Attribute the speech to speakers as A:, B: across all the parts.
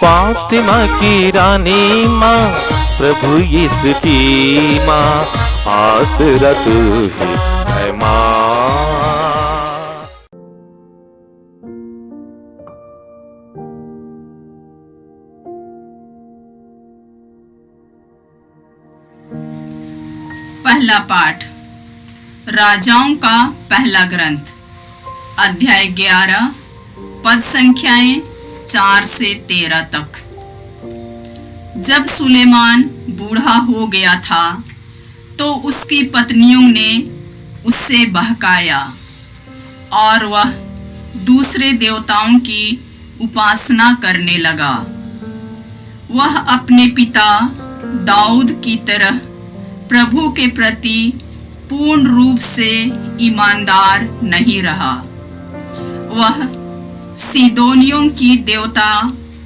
A: फातिमा की रानी माँ, प्रभु यीशु की माँ, आसरा तू ही है माँ।
B: पहला पाठ राजाओं का पहला ग्रंथ, अध्याय 11, पद संख्याएं 4 से 13 तक। जब सुलेमान बूढ़ा हो गया था तो उसकी पत्नियों ने उससे बहकाया और वह दूसरे देवताओं की उपासना करने लगा। वह अपने पिता दाऊद की तरह प्रभु के प्रति पूर्ण रूप से ईमानदार नहीं रहा। वह सीदोनियों की देवता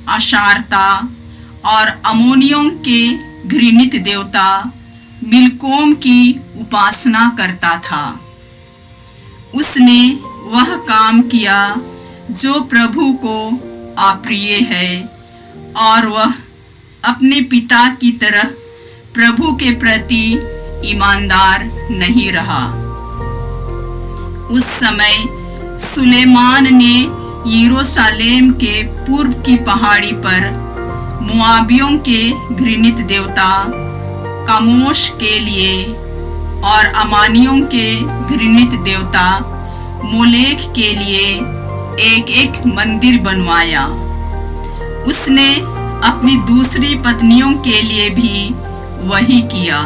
B: अशारता और अमोनियों के घृणित देवता मिलकोम की उपासना करता था। उसने वह काम किया जो प्रभु को अप्रिय है और वह अपने पिता की तरह प्रभु के प्रति ईमानदार नहीं रहा। उस समय सुलेमान ने यरूशलेम के पूर्व की पहाड़ी पर मोआबियों के घृणित देवता कामोश के लिए और अमानियों के घृणित देवता मोलेक के लिए एक एक मंदिर बनवाया। उसने अपनी दूसरी पत्नियों के लिए भी वही किया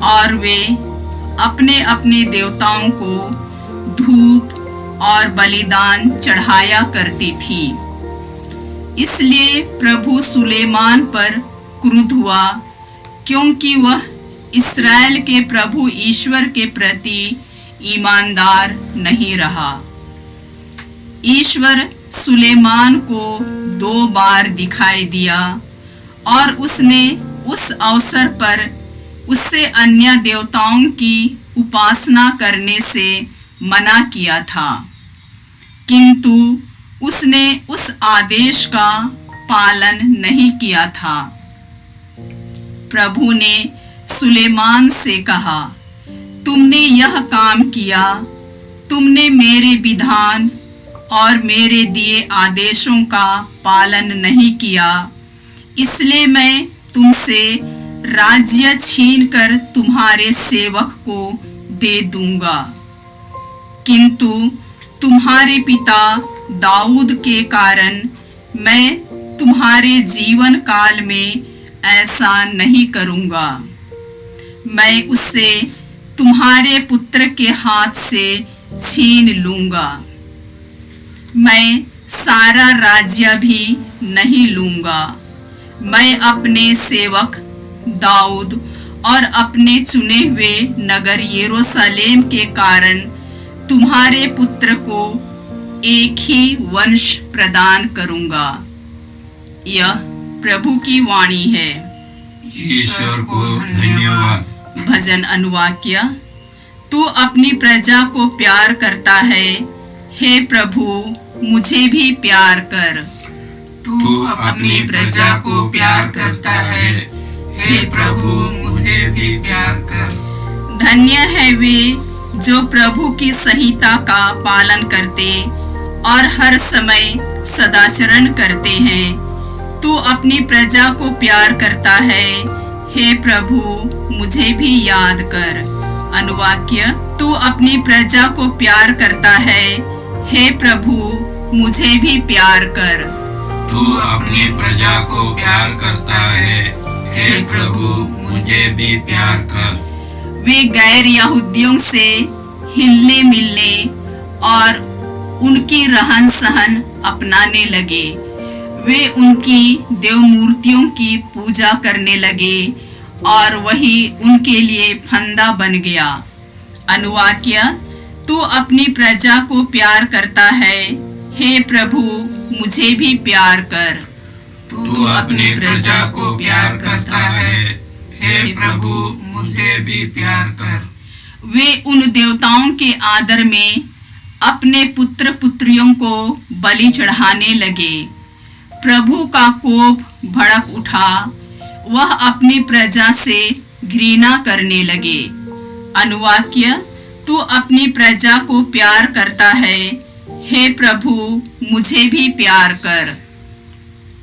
B: और वे अपने अपने देवताओं को धूप और बलिदान चढ़ाया करती थी। इसलिए प्रभु सुलेमान पर क्रुद्ध हुआ, क्योंकि वह इस्राएल के प्रभु ईश्वर के प्रति ईमानदार नहीं रहा। ईश्वर सुलेमान को 2 बार दिखाई दिया और उसने उस अवसर पर उससे अन्य देवताओं की उपासना करने से मना किया था, किंतु उसने उस आदेश का पालन नहीं किया था। प्रभु ने सुलेमान से कहा, तुमने यह काम किया, तुमने मेरे विधान और मेरे दिए आदेशों का पालन नहीं किया, इसलिए मैं तुमसे राज्य छीनकर तुम्हारे सेवक को दे दूंगा। किंतु तुम्हारे पिता दाऊद के कारण मैं तुम्हारे जीवन काल में ऐसा नहीं करूंगा। मैं उसे तुम्हारे पुत्र के हाथ से छीन लूंगा। मैं सारा राज्य भी नहीं लूंगा। मैं अपने सेवक दाऊद और अपने चुने हुए नगर यरूशलेम के कारण तुम्हारे पुत्र को एक ही वंश प्रदान करूंगा। यह प्रभु की वाणी है।
C: ईश्वर को धन्यवाद।
B: भजन अनुवाक्य। तू अपनी प्रजा को प्यार करता है, हे प्रभु मुझे भी प्यार कर।
C: तू अपनी प्रजा को प्यार करता है, हे प्रभु मुझे भी प्यार कर।
B: धन्य है वे जो प्रभु की संहिता का पालन करते और हर समय सदाचरण करते हैं। तू अपनी प्रजा को प्यार करता है, हे प्रभु मुझे भी याद कर। अनुवाक्य। तू अपनी प्रजा को प्यार करता है, हे प्रभु मुझे भी प्यार कर।
C: तू अपनी प्रजा को प्यार करता है, हे प्रभु मुझे भी प्यार कर।
B: वे गैर यहूदियों से हिलने मिलने और उनकी रहन सहन अपनाने लगे। वे उनकी देव मूर्तियों की पूजा करने लगे और वही उनके लिए फंदा बन गया। अनुवाक्य। तू अपनी प्रजा को प्यार करता है, हे प्रभु मुझे भी प्यार कर।
C: तू अपनी प्रजा को प्यार करता है, हे प्रभु मुझे भी प्यार कर।
B: वे उन देवताओं के आदर में अपने पुत्र पुत्रियों को बलि चढ़ाने लगे। प्रभु का कोप भड़क उठा, वह अपनी प्रजा से घृणा करने लगे। अनुवाक्य: तू अपनी प्रजा को प्यार करता है, हे प्रभु मुझे भी प्यार कर।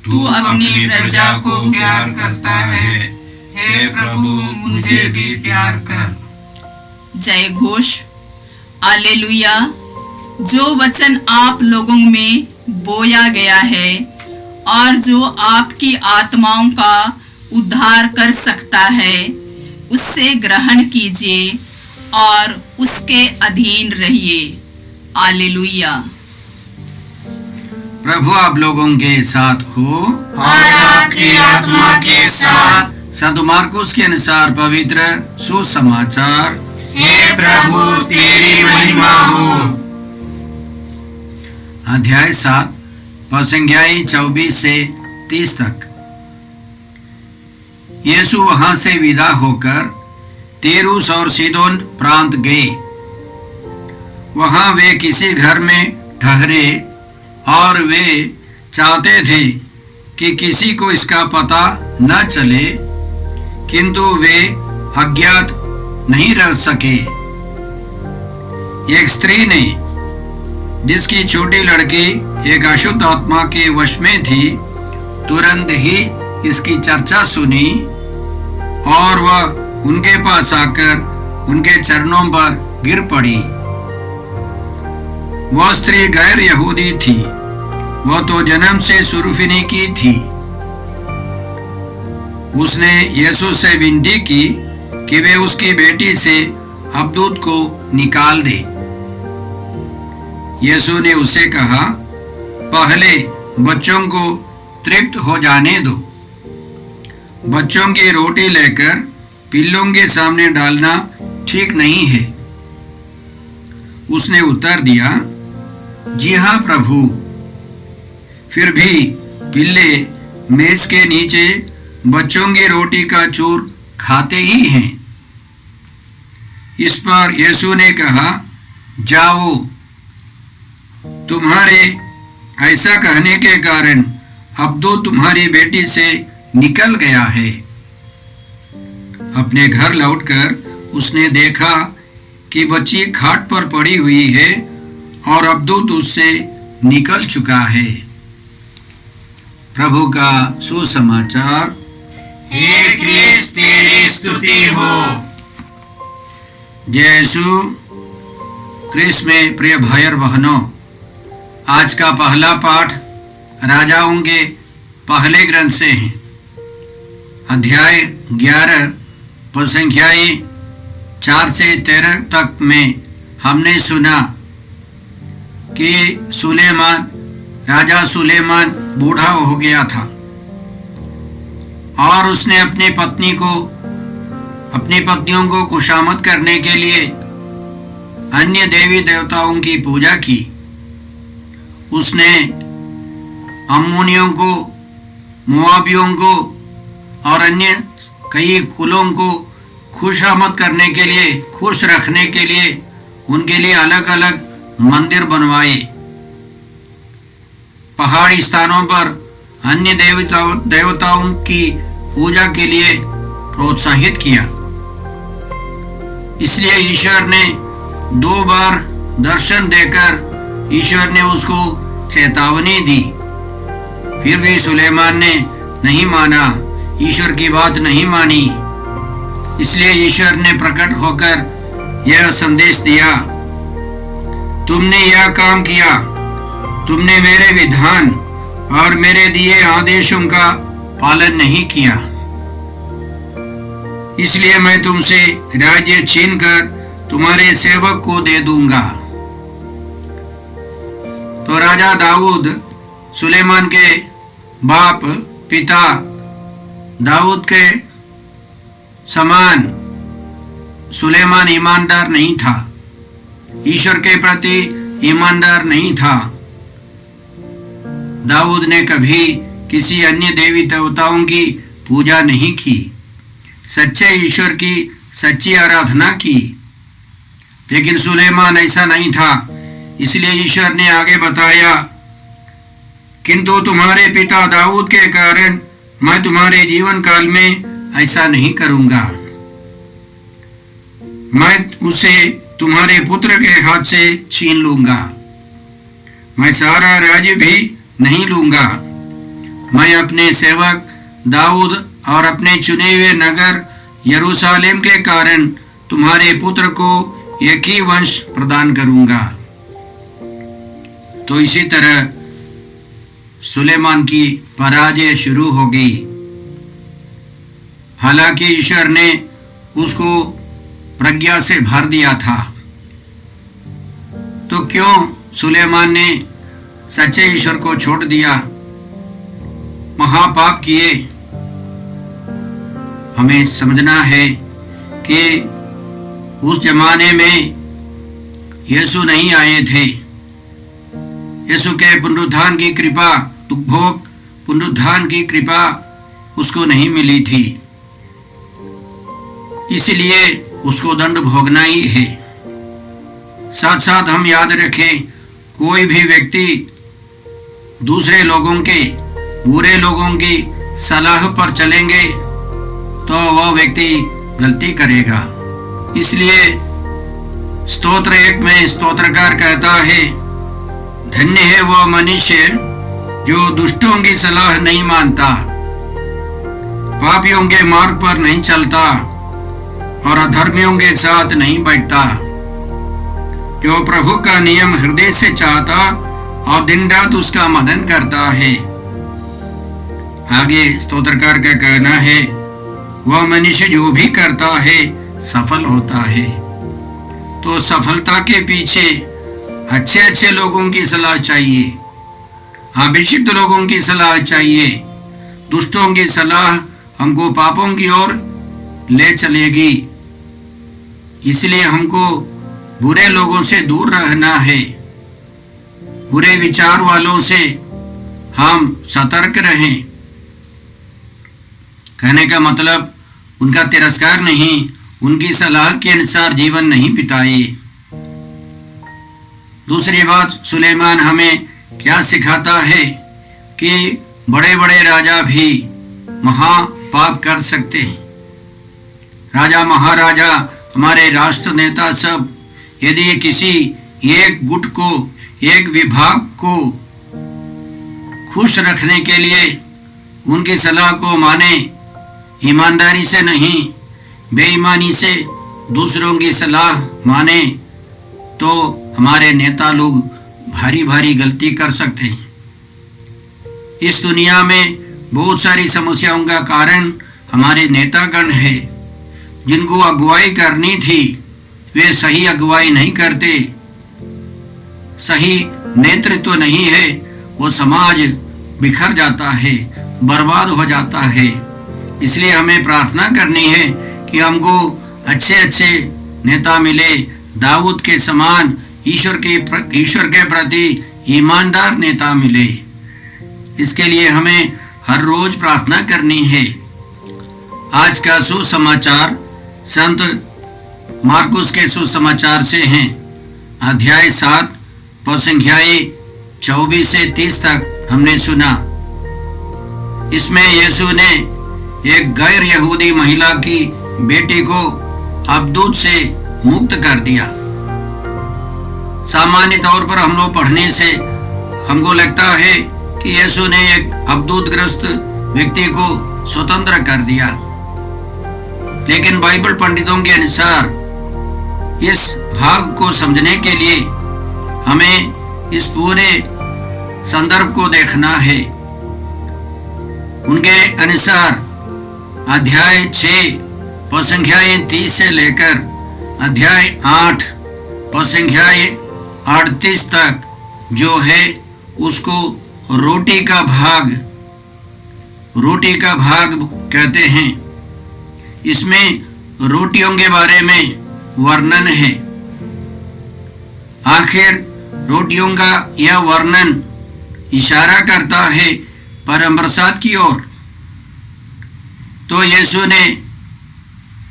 C: तू अपनी प्रजा को प्यार करता है, हे प्रभु मुझे भी प्यार कर।
B: जय घोष। हालेलुया। जो वचन आप लोगों में बोया गया है और जो आपकी आत्माओं का उद्धार कर सकता है, उससे ग्रहण कीजिए और उसके अधीन रहिए। हालेलुया।
D: प्रभु आप लोगों के साथ हो
C: और आपकी आत्मा के साथ।
D: संत मार्कुस के अनुसार पवित्र सुसमाचार।
C: हे प्रभु तेरी महिमा हो।
D: अध्याय 7 पद 24 से 30 तक। यीशु वहां से विदा होकर तीरुस और सीदोन प्रांत गए। वहां वे किसी घर में ठहरे और वे चाहते थे कि किसी को इसका पता न चले, किंतु वे अज्ञात नहीं रह सके। एक स्त्री ने, जिसकी छोटी लड़की एक अशुद्ध आत्मा के वश में थी, तुरंत ही इसकी चर्चा सुनी और वह उनके पास आकर उनके चरणों पर गिर पड़ी। वह स्त्री गैर यहूदी थी, वह तो जन्म से सुरूफिनी की थी। उसने यीशु से विनती की कि वे उसकी बेटी से अबदूत को निकाल दे। यीशु ने उसे कहा, पहले बच्चों को तृप्त हो जाने दो। बच्चों की रोटी लेकर पिल्लों के सामने डालना ठीक नहीं है। उसने उत्तर दिया, जी हाँ प्रभु। फिर भी पिल्ले मेज के नीचे बच्चों की रोटी का चूर खाते ही हैं। इस पर यीशु ने कहा, जाओ, तुम्हारे ऐसा कहने के कारण अब्दूत तुम्हारी बेटी से निकल गया है। अपने घर लौटकर उसने देखा कि बच्ची खाट पर पड़ी हुई है और अब्दूत उससे निकल चुका है। प्रभु का सुसमाचार।
C: हे क्रिस्त तेरी स्तुति हो।
D: जय यीशु क्रिस्त में प्रिय भाई और बहनों, आज का पहला पाठ राजाओं के पहले ग्रंथ से है। अध्याय 11 पद संख्याएं 4 से 13 तक में हमने सुना कि राजा सुलेमान बूढ़ा हो गया था और उसने अपनी पत्नियों को खुशामद करने के लिए अन्य देवी देवताओं की पूजा की। उसने अम्मोनियों को, मोआबियों को और अन्य कई कुलों को खुशामद करने के लिए, खुश रखने के लिए उनके लिए अलग अलग मंदिर बनवाए। पहाड़ी स्थानों पर अन्य देवताओं की पूजा के लिए प्रोत्साहित किया। इसलिए ईश्वर ने 2 बार दर्शन देकर ईश्वर ने उसको चेतावनी दी। फिर भी सुलेमान ने नहीं माना, ईश्वर की बात नहीं मानी। इसलिए ईश्वर ने प्रकट होकर यह संदेश दिया, तुमने यह काम किया, तुमने मेरे विधान और मेरे दिए आदेशों का पालन नहीं किया, इसलिए मैं तुमसे राज्य छीनकर तुम्हारे सेवक को दे दूंगा। तो राजा दाऊद, सुलेमान के बाप पिता दाऊद के समान सुलेमान ईमानदार नहीं था, ईश्वर के प्रति ईमानदार नहीं था। दाऊद ने कभी किसी अन्य देवी देवताओं की पूजा नहीं की, सच्चे ईश्वर की सच्ची आराधना की। लेकिन सुलेमान ऐसा नहीं था। इसलिए ईश्वर ने आगे बताया किंतु तुम्हारे पिता दाऊद के कारण मैं तुम्हारे जीवन काल में ऐसा नहीं करूंगा। मैं उसे तुम्हारे पुत्र के हाथ से छीन लूंगा। मैं सारा राज्य भी नहीं लूंगा। मैं अपने सेवक दाऊद और अपने चुने हुए नगर यरूशलेम के कारण तुम्हारे पुत्र को एक ही वंश प्रदान करूंगा। तो इसी तरह सुलेमान की पराजय शुरू हो गई। हालांकि ईश्वर ने उसको प्रज्ञा से भर दिया था, तो क्यों सुलेमान ने सच्चे ईश्वर को छोड़ दिया, महापाप किए? हमें समझना है कि उस जमाने में यीशु नहीं आए थे। यीशु के पुनरुत्थान की कृपा, दुखभोग पुनरुत्थान की कृपा उसको नहीं मिली थी, इसलिए उसको दंड भोगना ही है। साथ साथ हम याद रखें, कोई भी व्यक्ति दूसरे लोगों के, बुरे लोगों की सलाह पर चलेंगे तो वह व्यक्ति गलती करेगा। इसलिए स्तोत्र 1 में स्तोत्रकार कहता है, धन्य है वह मनुष्य जो दुष्टों की सलाह नहीं मानता, पापियों के मार्ग पर नहीं चलता और अधर्मियों के साथ नहीं बैठता, जो प्रभु का नियम हृदय से चाहता और दिन रात उसका मनन करता है। आगे स्तोत्रकार का कहना है, वह मनुष्य जो भी करता है सफल होता है। तो सफलता के पीछे अच्छे अच्छे लोगों की सलाह चाहिए, अभिषिक्त लोगों की सलाह चाहिए। दुष्टों की सलाह हमको पापों की ओर ले चलेगी। इसलिए हमको बुरे लोगों से दूर रहना है। बुरे विचार वालों से हम सतर्क रहें। कहने का मतलब उनका तिरस्कार नहीं, उनकी सलाह के अनुसार जीवन नहीं बिताए। दूसरी बात, सुलेमान हमें क्या सिखाता है कि बड़े बड़े राजा भी महापाप कर सकते हैं। राजा महाराजा, हमारे राष्ट्र नेता सब यदि किसी एक गुट को, एक विभाग को खुश रखने के लिए उनकी सलाह को माने, ईमानदारी से नहीं बेईमानी से दूसरों की सलाह माने, तो हमारे नेता लोग भारी भारी गलती कर सकते हैं। इस दुनिया में बहुत सारी समस्याओं का कारण हमारे नेतागण है। जिनको अगुवाई करनी थी वे सही अगुवाई नहीं करते, सही नेतृत्व नहीं है, वो समाज बिखर जाता है, बर्बाद हो जाता है। इसलिए हमें प्रार्थना करनी है कि हमको अच्छे अच्छे नेता मिले, दाऊद के समान ईश्वर के प्रति ईमानदार नेता मिले। इसके लिए हमें हर रोज प्रार्थना करनी है। आज का सुसमाचार संत मार्कुस के सुसमाचार से हैं। अध्याय 7 पद संख्याएं 24 से 30 तक हमने सुना। इसमें यीशु ने एक गैर यहूदी महिला की बेटी को अबदूत से मुक्त कर दिया। सामान्य तौर पर हम लोग पढ़ने से हमको लगता है कि यीशु ने एक अबदूतग्रस्त व्यक्ति को स्वतंत्र कर दिया, लेकिन बाइबल पंडितों के अनुसार इस भाग को समझने के लिए हमें इस पूरे संदर्भ को देखना है। उनके अनुसार अध्याय 6 पद संख्याएं 30 से लेकर अध्याय 8 पद संख्याएं 38 तक जो है उसको रोटी का भाग कहते हैं। इसमें रोटियों के बारे में वर्णन है। आखिर रोटियों का यह वर्णन इशारा करता है परम प्रसाद की ओर। तो यीशु ने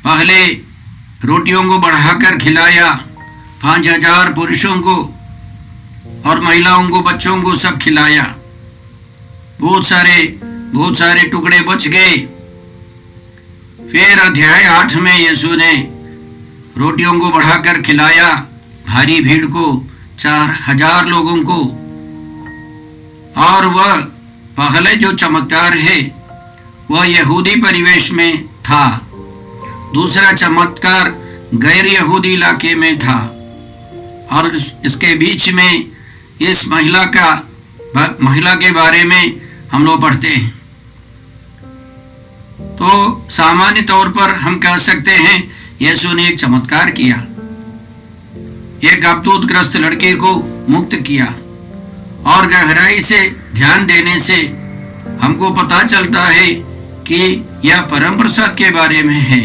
D: पहले रोटियों को बढ़ाकर खिलाया, 5000 पुरुषों को और महिलाओं को, बच्चों को सब खिलाया। बहुत सारे टुकड़े बच गए। फिर अध्याय 8 में यीशु ने रोटियों को बढ़ाकर खिलाया भारी भीड़ को, 4000 लोगों को। और वह पहले जो चमत्कार है वह यहूदी परिवेश में था, दूसरा चमत्कार गैर यहूदी इलाके में था, और इसके बीच में इस महिला के बारे में हम लोग पढ़ते हैं। तो सामान्य तौर पर हम कह सकते हैं यीशु ने एक चमत्कार किया, एक अबतूतग्रस्त लड़के को मुक्त किया, और गहराई से ध्यान देने से हमको पता चलता है कि यह परम प्रसाद के बारे में है।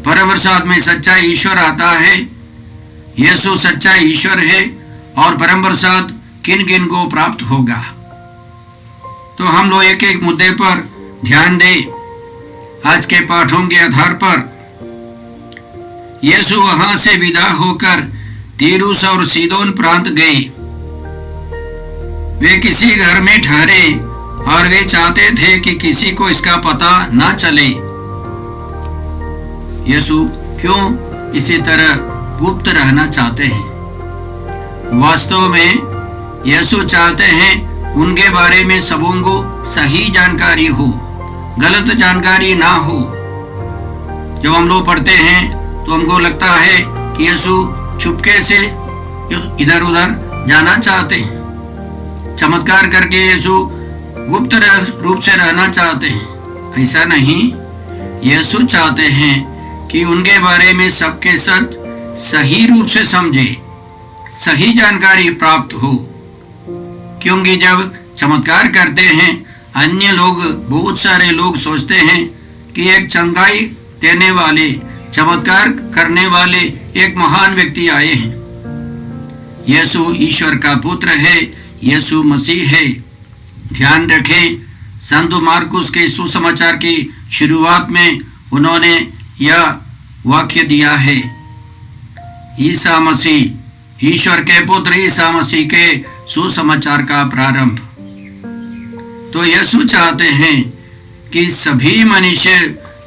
D: परम प्रसाद में सच्चा ईश्वर आता है, यीशु सच्चा ईश्वर है, और परम प्रसाद किन किन को प्राप्त होगा। तो हम लोग एक एक मुद्दे पर ध्यान दें। आज के पाठों के आधार पर यीशु वहां से विदा होकर तीरुस और सीदोन प्रांत गए। वे किसी घर में ठहरे और वे चाहते थे कि किसी को इसका पता न चले। यीशु क्यों इसी तरह गुप्त रहना चाहते हैं? वास्तव में यीशु चाहते हैं उनके बारे में सबों को सही जानकारी हो, गलत जानकारी ना हो। जब हम लोग पढ़ते हैं तो हमको लगता है कि यीशु चुपके से इधर उधर जाना चाहते हैं, चमत्कार करके यीशु गुप्त रूप से रहना चाहते हैं। ऐसा नहीं, यीशु चाहते हैं कि उनके बारे में सबके सब सही रूप से समझे, सही जानकारी प्राप्त हो। क्योंकि जब चमत्कार करते हैं अन्य लोग, बहुत सारे लोग सोचते हैं कि एक चंगाई देने वाले, चमत्कार करने वाले एक महान व्यक्ति आए हैं। यीशु ईश्वर का पुत्र है, यीशु मसीह है। ध्यान रखें, संत मार्कुस के सुसमाचार की शुरुआत में उन्होंने यह वाक्य दिया है, ईसा मसीह, ईश्वर के पुत्र ईसा मसीह के सुसमाचार का प्रारंभ। तो यीशु चाहते हैं कि सभी मनुष्य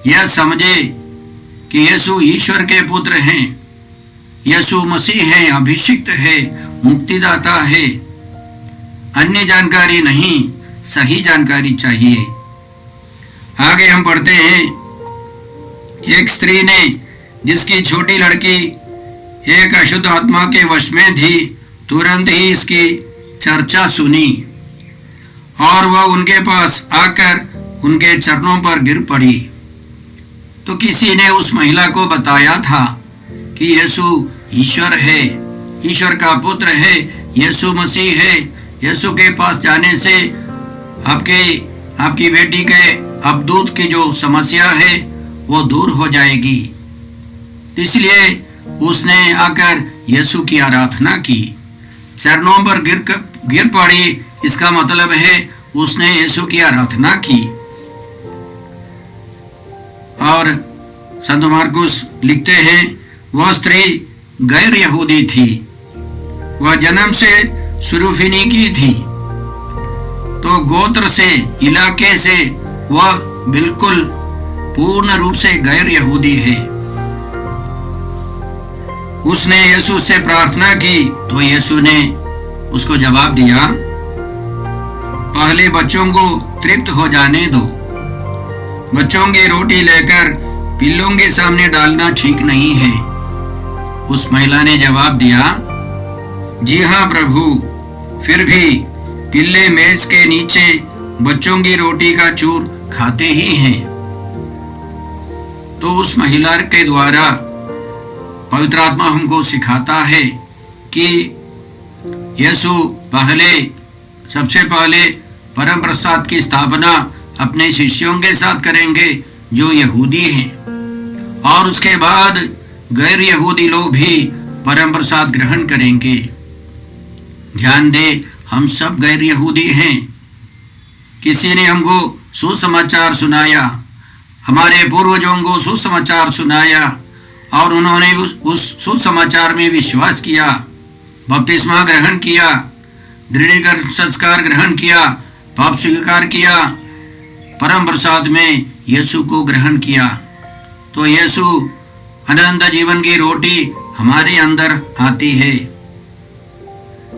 D: यह समझे कि यीशु ईश्वर के पुत्र हैं, यीशु मसीह है, अभिषिक्त है, मुक्तिदाता है। अन्य जानकारी नहीं, सही जानकारी चाहिए। आगे हम पढ़ते हैं, एक स्त्री ने जिसकी छोटी लड़की एक अशुद्ध आत्मा के वश में थी, तुरंत ही इसकी चर्चा सुनी और वह उनके पास आकर उनके चरणों पर गिर पड़ी। तो किसी ने उस महिला को बताया था कि यीशु ईश्वर है, ईश्वर का पुत्र है, यीशु मसीह है। यीशु के पास जाने से आपकी बेटी के अबदूत की जो समस्या है वो दूर हो जाएगी। इसलिए उसने आकर यीशु की आराधना की, चरणों पर गिर पड़ी। इसका मतलब है उसने यीशु की आराधना की। और संत मार्कुस लिखते हैं, वह स्त्री गैर यहूदी थी, वह जन्म से सुरूफिनी की थी। तो गोत्र से, इलाके से वह बिल्कुल पूर्ण रूप से गैर यहूदी है। उसने यीशु से प्रार्थना की तो यीशु ने उसको जवाब दिया, पहले बच्चों को तृप्त हो जाने दो। बच्चों की रोटी लेकर पिल्लों के सामने डालना ठीक नहीं है। उस महिला ने जवाब दिया, जी हाँ प्रभु, फिर भी पिल्ले मेज के नीचे बच्चों की रोटी का चूर खाते ही हैं। तो उस महिला के द्वारा पवित्र आत्मा हमको सिखाता है कि यीशु सबसे पहले परम प्रसाद की स्थापना अपने शिष्यों के साथ करेंगे जो यहूदी हैं, और उसके बाद गैर यहूदी लोग भी परम प्रसाद ग्रहण करेंगे। ध्यान दे, हम सब गैर यहूदी हैं। किसी ने हमको सुसमाचार सुनाया, हमारे पूर्वजों को सुसमाचार सुनाया, और उन्होंने उस सुसमाचार में विश्वास किया, बपतिस्मा ग्रहण किया, दृढ़ीकरण संस्कार ग्रहण किया, पाप स्वीकार किया, परम प्रसाद में यीशु को ग्रहण किया, तो यीशु अनंत जीवन की रोटी हमारे अंदर आती है।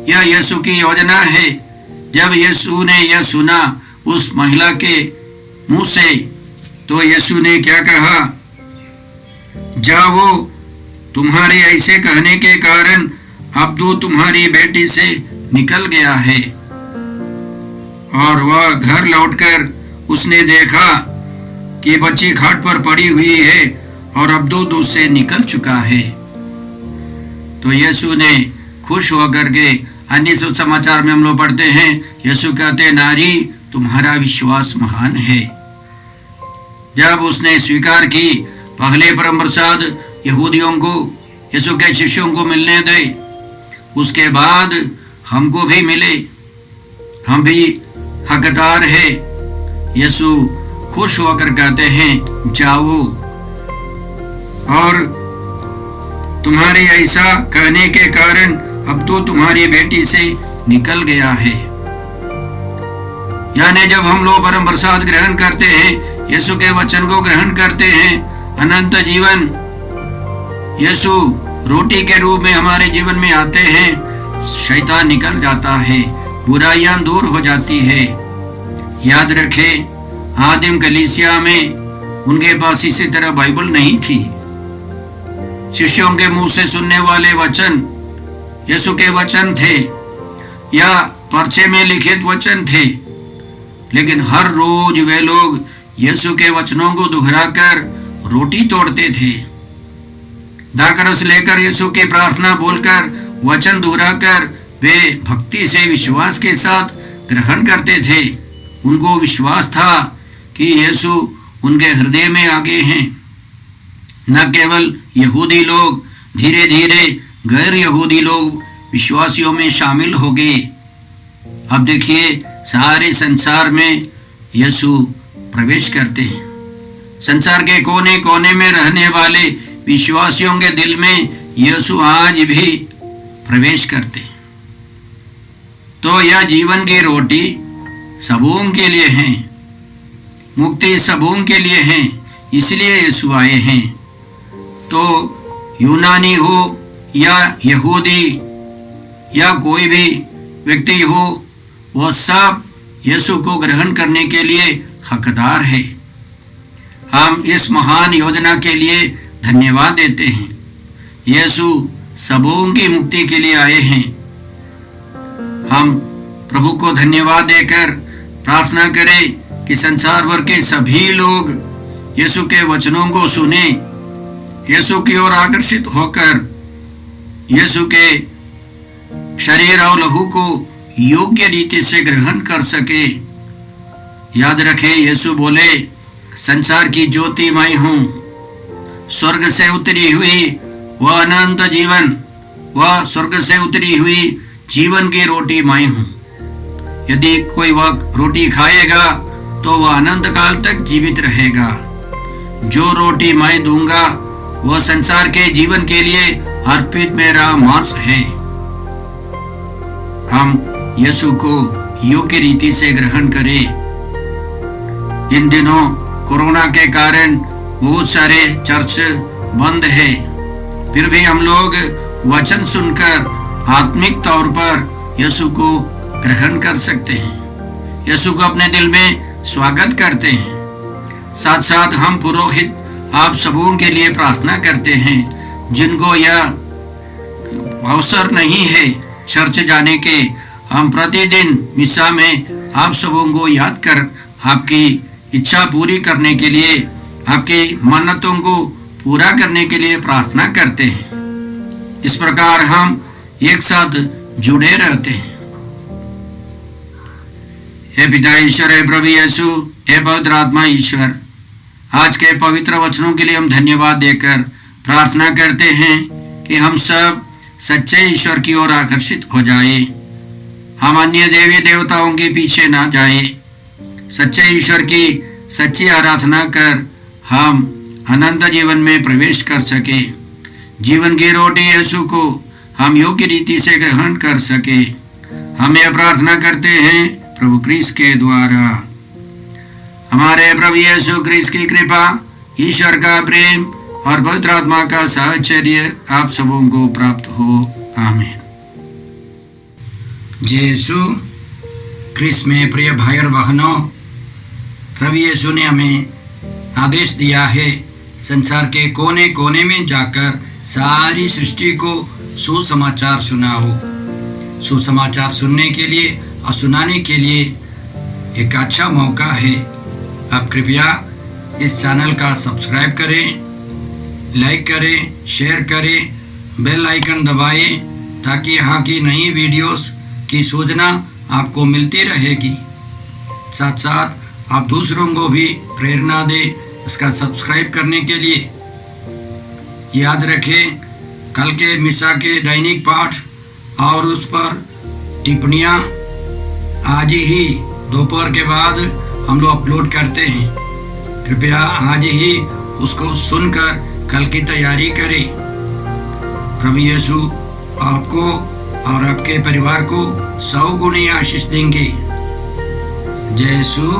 D: यह यीशु की योजना है। जब यीशु ने यह सुना उस महिला के मुंह से, तो यीशु ने क्या कहा? जाओ, तुम्हारे ऐसे कहने के कारण अब्दू तुम्हारी बेटी से निकल गया है। और वह घर लौटकर उसने देखा कि बच्ची खाट पर पड़ी हुई है और अब्दू दूध से निकल चुका है। तो यीशु ने खुश होकर के, अन्य सुसमाचार में हम लोग पढ़ते हैं, यीशु कहते, नारी तुम्हारा विश्वास महान है। जब उसने स्वीकार की, पहले परम प्रसाद यहूदियों को, यीशु के शिष्यों को मिलने दे, उसके बाद हमको भी मिले, हम भी हकदार है। यीशु खुश होकर कहते हैं, जाओ, और तुम्हारे ऐसा कहने के कारण अब तो तुम्हारी बेटी से निकल गया है। यानी जब हम लोग परम प्रसाद ग्रहण करते हैं, यीशु के वचन को ग्रहण करते हैं, अनंत जीवन यीशु रोटी के रूप में हमारे जीवन में आते हैं, शैतान निकल जाता है, बुराइयां दूर हो जाती है। याद रखें, आदिम कलीसिया में उनके पास इसी तरह बाइबल नहीं थी। शिष्यों के मुंह से सुनने वाले वचन यीशु के वचन थे या पर्चे में लिखित वचन थे, लेकिन हर रोज वे लोग यीशु के वचनों को दोहराकर रोटी तोड़ते थे। दाकरस लेकर यीशु की प्रार्थना बोलकर वचन दोहराकर वे भक्ति से विश्वास के साथ ग्रहण करते थे। उनको विश्वास था कि यीशु उनके हृदय में आ गए हैं। न केवल यहूदी लोग, धीरे धीरे गैर यहूदी लोग विश्वासियों में शामिल हो गए। अब देखिए, सारे संसार में यीशु प्रवेश करते हैं। संसार के कोने कोने में रहने वाले विश्वासियों के दिल में यीशु आज भी प्रवेश करते हैं। तो यह जीवन की रोटी सबों के लिए है, मुक्ति सबों के लिए है, इसलिए यीशु आए हैं। तो यूनानी हो या यहूदी या कोई भी व्यक्ति हो, वह सब यीशु को ग्रहण करने के लिए हकदार है। हम इस महान योजना के लिए धन्यवाद देते हैं। यीशु सबों की मुक्ति के लिए आए हैं। हम प्रभु को धन्यवाद देकर प्रार्थना करें कि संसार भर के सभी लोग यीशु के वचनों को सुने, यीशु की ओर आकर्षित होकर यीशु के शरीर और लहू को योग्य रीति से ग्रहण कर सके। याद रखें, यीशु बोले, संसार की ज्योति मैं हूं, स्वर्ग से उतरी हुई वह अनंत जीवन, वह स्वर्ग से उतरी हुई जीवन की रोटी मैं हूं। यदि कोई वह रोटी खाएगा तो वह अनंत काल तक जीवित रहेगा। जो रोटी मैं दूंगा वह संसार के जीवन के लिए अर्पित मेरा मांस है। हम यीशु को योग्य रीति से ग्रहण करें। इन दिनों कोरोना के कारण बहुत सारे चर्च बंद है, फिर भी हम लोग वचन सुनकर आत्मिक तौर पर यीशु को ग्रहण कर सकते हैं, यीशु को अपने दिल में स्वागत करते हैं। साथ साथ हम पुरोहित आप सबों के लिए प्रार्थना करते हैं, जिनको यह अवसर नहीं है चर्च जाने के। हम प्रतिदिन मिसा में आप सबों को याद कर आपकी इच्छा पूरी करने के लिए, आपकी मन्नतों को पूरा करने के लिए प्रार्थना करते हैं। इस प्रकार हम एक साथ जुड़े रहते हैं। हे पिता ईश्वर, हे प्रभु यीशु, हे पवित्र आत्मा ईश्वर, आज के पवित्र वचनों के लिए हम धन्यवाद देकर प्रार्थना करते हैं कि हम सब सच्चे ईश्वर की ओर आकर्षित हो जाए। हम अन्य देवी देवताओं के पीछे ना जाए। सच्चे ईश्वर की सच्ची आराधना कर हम अनंत जीवन में प्रवेश कर सके। जीवन की रोटी यीशु को हम योग्य रीति से ग्रहण कर सके। हम यह प्रार्थना करते हैं प्रभु क्रिस्त के द्वारा। हमारे प्रभु यीशु क्रिस्त की कृपा, ईश्वर का प्रेम और पवित्र आत्मा का साहचर्य आप सबों को प्राप्त हो। आमीन। यीशु क्रिस्त में प्रिय भाई और बहनों, प्रभु यीशु ने हमें आदेश दिया है संसार के कोने कोने में जाकर सारी सृष्टि को सुसमाचार सुनाओ। सुसमाचार सुनने के लिए और सुनाने के लिए एक अच्छा मौका है। आप कृपया इस चैनल का सब्सक्राइब करें, लाइक करें, शेयर करें, बेल आइकन दबाएं ताकि यहाँ की नई वीडियोस की सूचना आपको मिलती रहेगी। साथ साथ आप दूसरों को भी प्रेरणा दें इसका सब्सक्राइब करने के लिए। याद रखें, कल के मिसा के दैनिक पाठ और उस पर टिप्पणियाँ आज ही दोपहर के बाद हम लोग अपलोड करते हैं। कृपया आज ही उसको सुनकर कल की तैयारी करें। प्रभु यीशु आपको और आपके परिवार को 100 गुनी आशीष देंगे। जय यीशु।